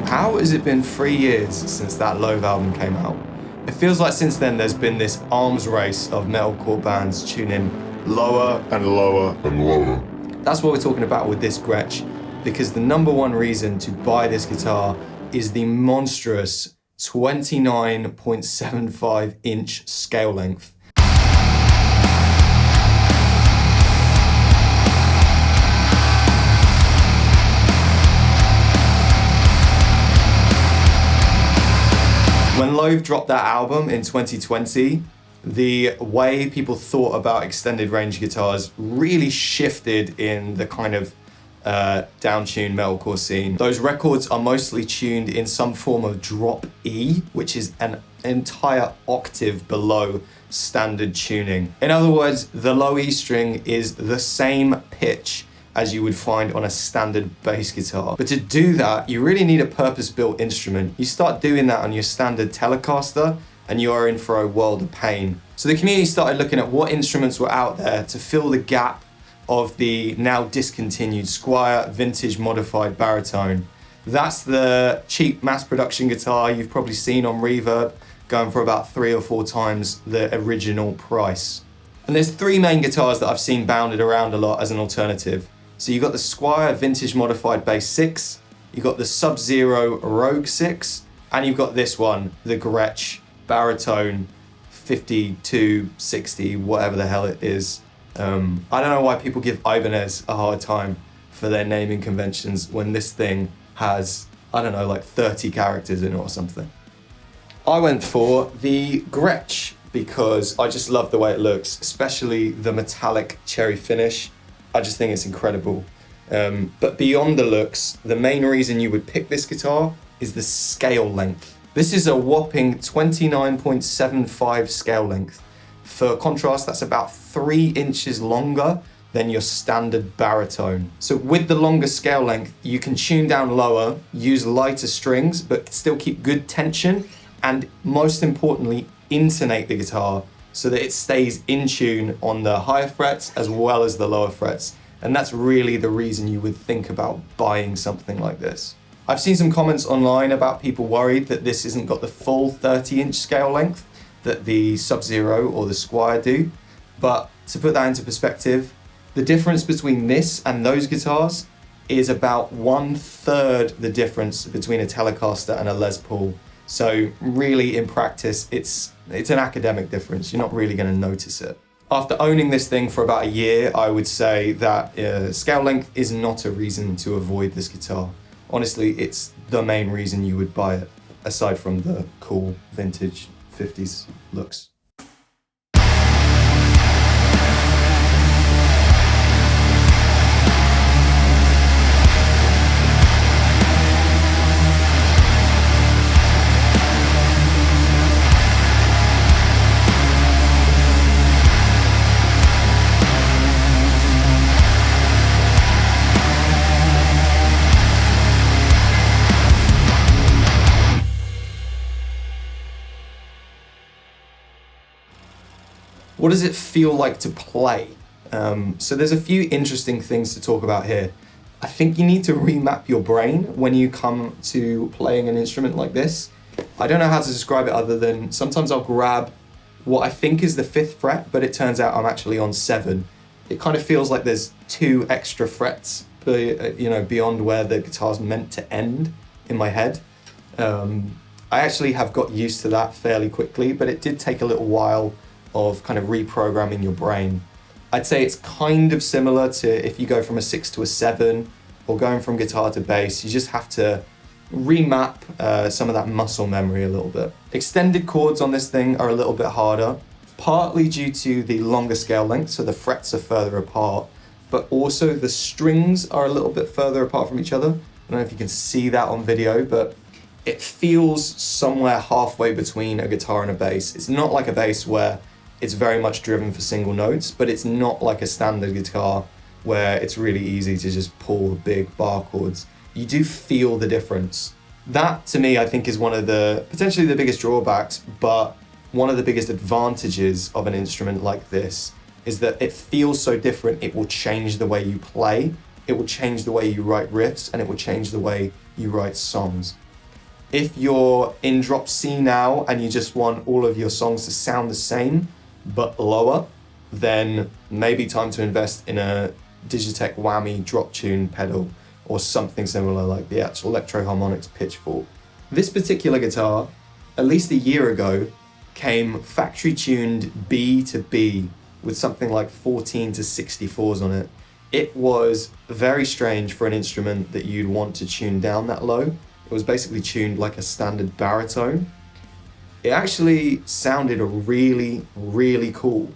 How has it been 3 years since that Loathe album came out? It feels like since then there's been this arms race of metalcore bands tuning lower and lower and lower. That's what we're talking about with this Gretsch, because the number one reason to buy this guitar is the monstrous 29.75 inch scale length. When Loathe dropped that album in 2020, the way people thought about extended range guitars really shifted in the kind of down-tuned metalcore scene. Those records are mostly tuned in some form of drop E, which is an entire octave below standard tuning. In other words, the low E string is the same pitch as you would find on a standard bass guitar. But to do that, you really need a purpose-built instrument. You start doing that on your standard Telecaster, and you are in for a world of pain. So the community started looking at what instruments were out there to fill the gap of the now discontinued Squier vintage modified baritone. That's the cheap mass production guitar you've probably seen on Reverb, going for about 3 or 4 times the original price. And there's 3 main guitars that I've seen bounded around a lot as an alternative. So you've got the Squier vintage modified bass 6, you've got the Sub-Zero Rogue 6, and you've got this one, the Gretsch Baritone 5260, whatever the hell it is. I don't know why people give Ibanez a hard time for their naming conventions when this thing has, I don't know, like 30 characters in it or something. I went for the Gretsch because I just love the way it looks, especially the metallic cherry finish. I just think it's incredible. But beyond the looks, the main reason you would pick this guitar is the scale length. This is a whopping 29.75 scale length. For contrast, that's about 3 inches longer than your standard baritone. So with the longer scale length, you can tune down lower, use lighter strings, but still keep good tension, and most importantly, intonate the guitar so that it stays in tune on the higher frets as well as the lower frets. And that's really the reason you would think about buying something like this. I've seen some comments online about people worried that this hasn't got the full 30-inch scale length that the Sub-Zero or the Squier do. But to put that into perspective, the difference between this and those guitars is about 1/3 the difference between a Telecaster and a Les Paul. So really in practice, it's an academic difference. You're not really going to notice it. After owning this thing for about a year, I would say that scale length is not a reason to avoid this guitar. Honestly, it's the main reason you would buy it, aside from the cool vintage 50s looks. What does it feel like to play? So there's a few interesting things to talk about here. I think you need to remap your brain when you come to playing an instrument like this. I don't know how to describe it other than sometimes I'll grab what I think is the 5th fret, but it turns out I'm actually on 7. It kind of feels like there's 2 extra frets, beyond where the guitar's meant to end in my head. I actually have got used to that fairly quickly, but it did take a little while of kind of reprogramming your brain. I'd say it's kind of similar to if you go from a 6 to a 7 or going from guitar to bass. You just have to remap some of that muscle memory a little bit. Extended chords on this thing are a little bit harder, partly due to the longer scale length, so the frets are further apart, but also the strings are a little bit further apart from each other. I don't know if you can see that on video, but it feels somewhere halfway between a guitar and a bass. It's not like a bass where it's very much driven for single notes, but it's not like a standard guitar where it's really easy to just pull big bar chords. You do feel the difference. That, to me, I think is one of the, potentially the biggest drawbacks, but one of the biggest advantages of an instrument like this is that it feels so different, it will change the way you play, it will change the way you write riffs, and it will change the way you write songs. If you're in drop C now and you just want all of your songs to sound the same but lower, then maybe time to invest in a Digitech Whammy drop tune pedal or something similar like the actual Electro Harmonix Pitchfork. This particular guitar, at least a year ago, came factory tuned B to B with something like 14 to 64s on it. It was very strange for an instrument that you'd want to tune down that low. It was basically tuned like a standard baritone. It actually sounded really, really cool.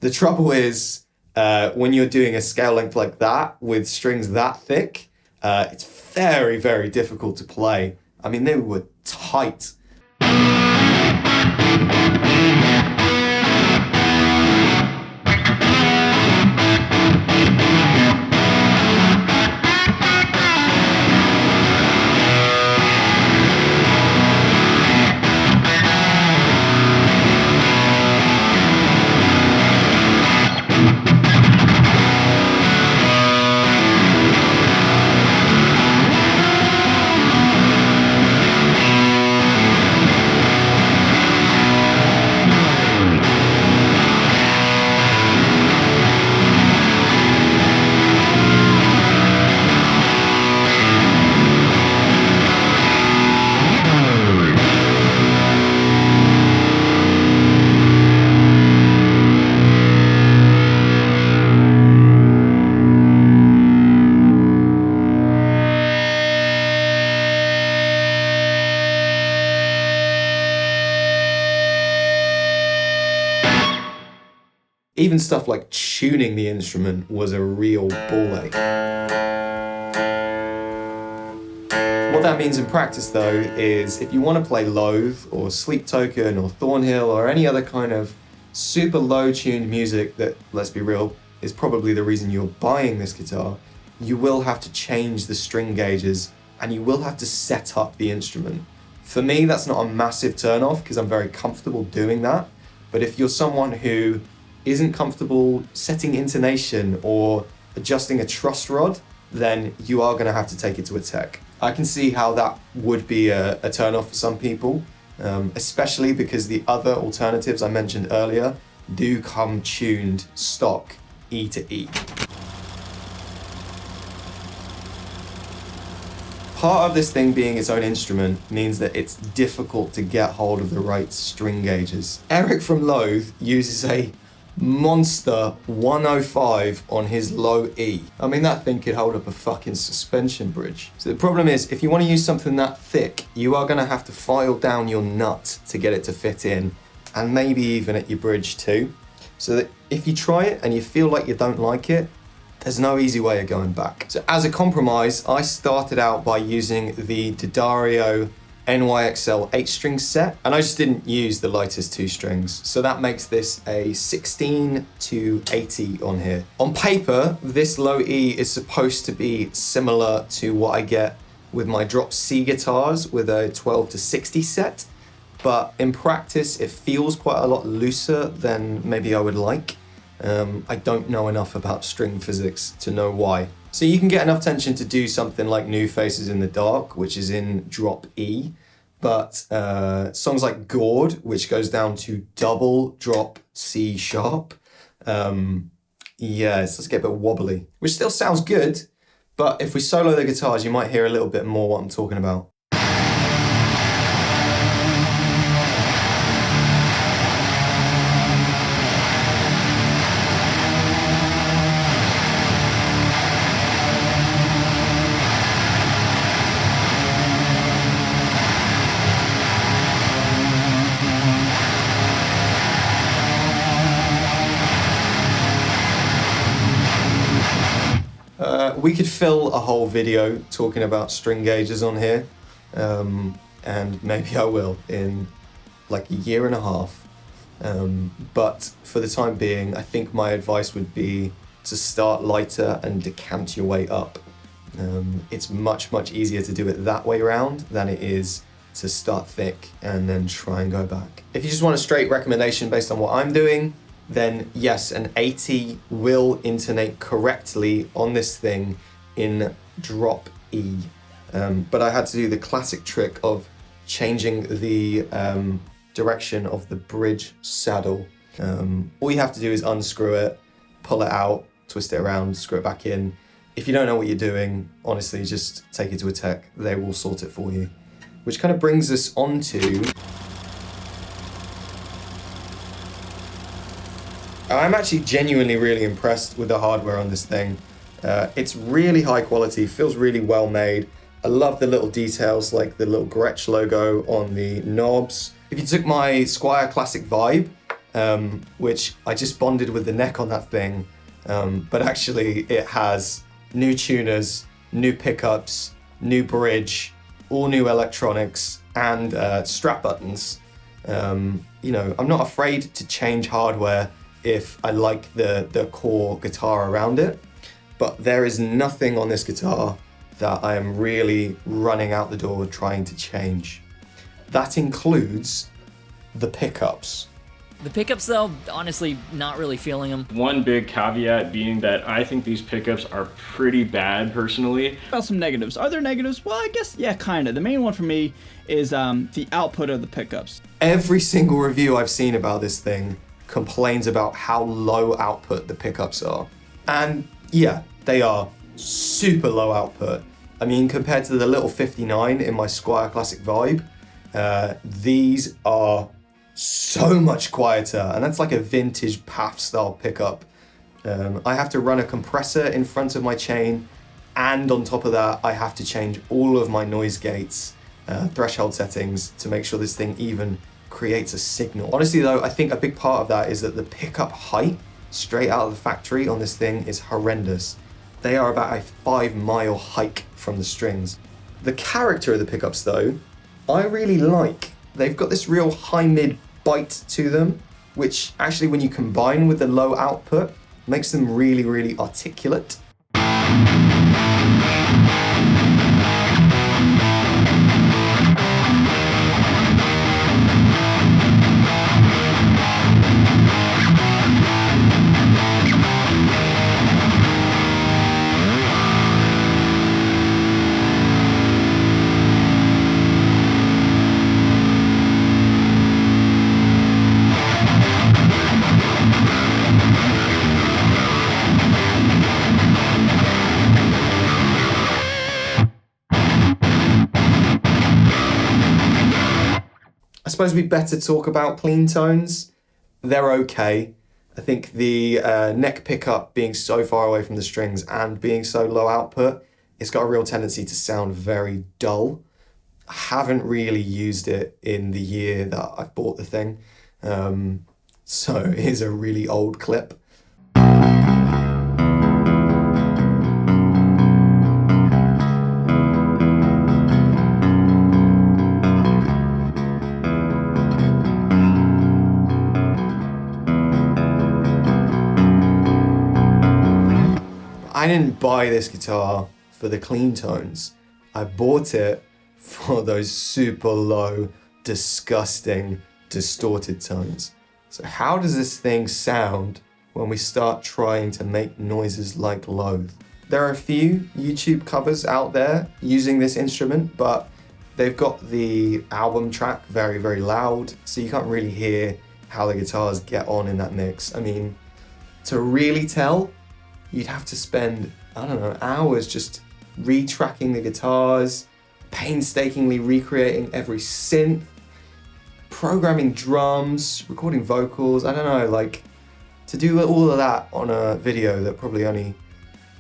The trouble is, when you're doing a scale length like that with strings that thick, it's very, very difficult to play. I mean, they were tight. Even stuff like tuning the instrument was a real ball ache. What that means in practice though is if you want to play Loathe or Sleep Token or Thornhill or any other kind of super low tuned music that, let's be real, is probably the reason you're buying this guitar, you will have to change the string gauges and you will have to set up the instrument. For me, that's not a massive turn off because I'm very comfortable doing that. But if you're someone who isn't comfortable setting intonation or adjusting a truss rod, then you are going to have to take it to a tech. I can see how that would be a turn off for some people, especially because the other alternatives I mentioned earlier do come tuned stock E to E. Part of this thing being its own instrument means that it's difficult to get hold of the right string gauges. Eric from Loathe uses a monster 105 on his low E. I mean, that thing could hold up a fucking suspension bridge. So the problem is, if you want to use something that thick, you are going to have to file down your nut to get it to fit in, and maybe even at your bridge too. So that if you try it and you feel like you don't like it, there's no easy way of going back. So as a compromise, I started out by using the D'Addario NYXL 8-string set, and I just didn't use the lightest 2 strings. So that makes this a 16 to 80 on here. On paper, this low E is supposed to be similar to what I get with my drop C guitars with a 12 to 60 set, but in practice, it feels quite a lot looser than maybe I would like. I don't know enough about string physics to know why. So you can get enough tension to do something like New Faces in the Dark, which is in drop E, but songs like Gourd, which goes down to double drop C sharp, yeah, it starts to get a bit wobbly, which still sounds good, but if we solo the guitars, you might hear a little bit more what I'm talking about. we could fill a whole video talking about string gauges on here, and maybe I will in like a year and a half. But for the time being, I think my advice would be to start lighter and decant your way up. It's much, much easier to do it that way around than it is to start thick and then try and go back. If you just want a straight recommendation based on what I'm doing, then yes, an 80 will intonate correctly on this thing in drop E. But I had to do the classic trick of changing the direction of the bridge saddle. All you have to do is unscrew it, pull it out, twist it around, screw it back in. If you don't know what you're doing, honestly, just take it to a tech. They will sort it for you. Which kind of brings us on to... I'm actually genuinely really impressed with the hardware on this thing. It's really high quality, feels really well made. I love the little details like the little Gretsch logo on the knobs. If you took my Squier Classic Vibe, which I just bonded with the neck on that thing, but actually it has new tuners, new pickups, new bridge, all new electronics, and strap buttons. You know, I'm not afraid to change hardware if I like the core guitar around it, but there is nothing on this guitar that I am really running out the door trying to change. That includes the pickups. The pickups though, honestly, not really feeling them. One big caveat being that I think these pickups are pretty bad personally. About some negatives. Are there negatives? Well, I guess, yeah, kind of. The main one for me is the output of the pickups. Every single review I've seen about this thing complains about how low output the pickups are. And yeah, they are super low output. I mean, compared to the little 59 in my Squier Classic Vibe, these are so much quieter, and that's like a vintage PAF style pickup. I have to run a compressor in front of my chain, and on top of that, I have to change all of my noise gates, threshold settings to make sure this thing even creates a signal. Honestly though, I think a big part of that is that the pickup height straight out of the factory on this thing is horrendous. They are about a 5-mile hike from the strings. The character of the pickups though, I really like. They've got this real high-mid bite to them, which actually when you combine with the low output, makes them really, really articulate. I suppose we better talk about clean tones. They're okay. I think the neck pickup being so far away from the strings and being so low output, it's got a real tendency to sound very dull. I haven't really used it in the year that I've bought the thing. So here's a really old clip. I didn't buy this guitar for the clean tones. I bought it for those super low, disgusting, distorted tones. So how does this thing sound when we start trying to make noises like Loathe? There are a few YouTube covers out there using this instrument, but they've got the album track very, very loud, so you can't really hear how the guitars get on in that mix. I mean, to really tell, you'd have to spend, I don't know, hours just retracking the guitars, painstakingly recreating every synth, programming drums, recording vocals. I don't know, like, to do all of that on a video that probably only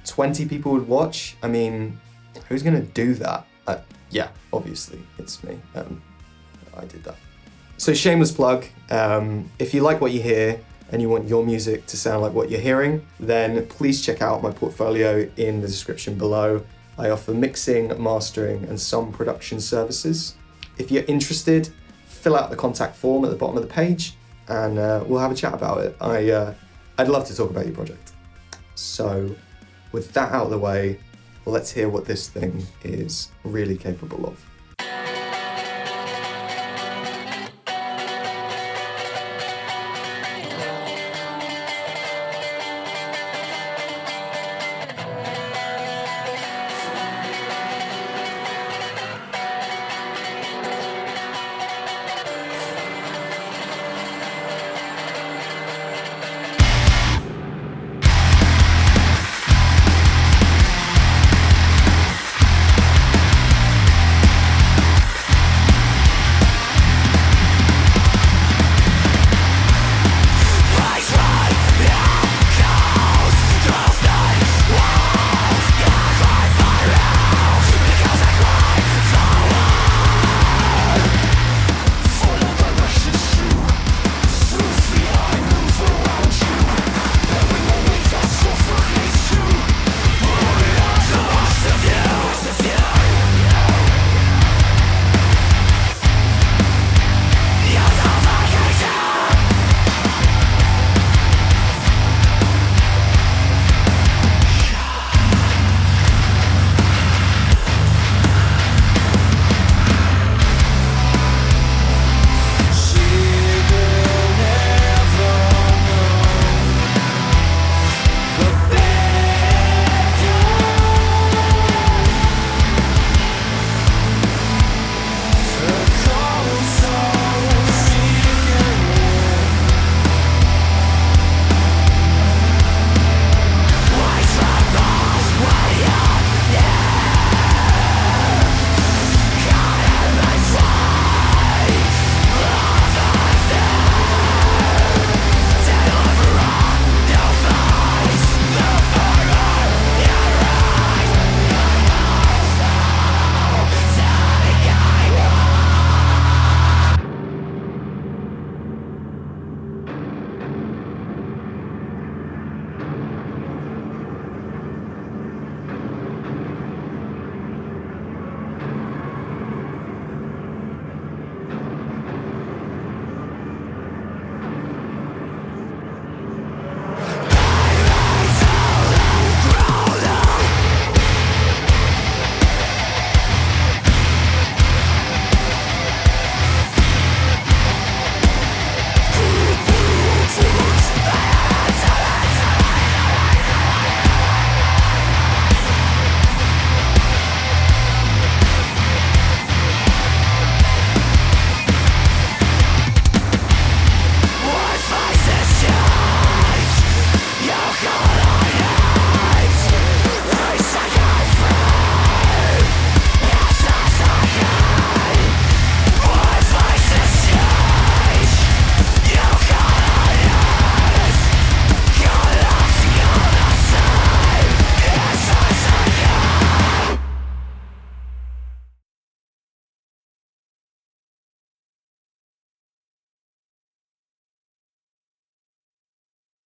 20 people would watch, I mean, who's gonna do that? Yeah, obviously, it's me. I did that. So shameless plug, if you like what you hear, and you want your music to sound like what you're hearing, then please check out my portfolio in the description below. I offer mixing, mastering, and some production services. If you're interested, fill out the contact form at the bottom of the page, and we'll have a chat about it. I'd love to talk about your project. So with that out of the way, let's hear what this thing is really capable of.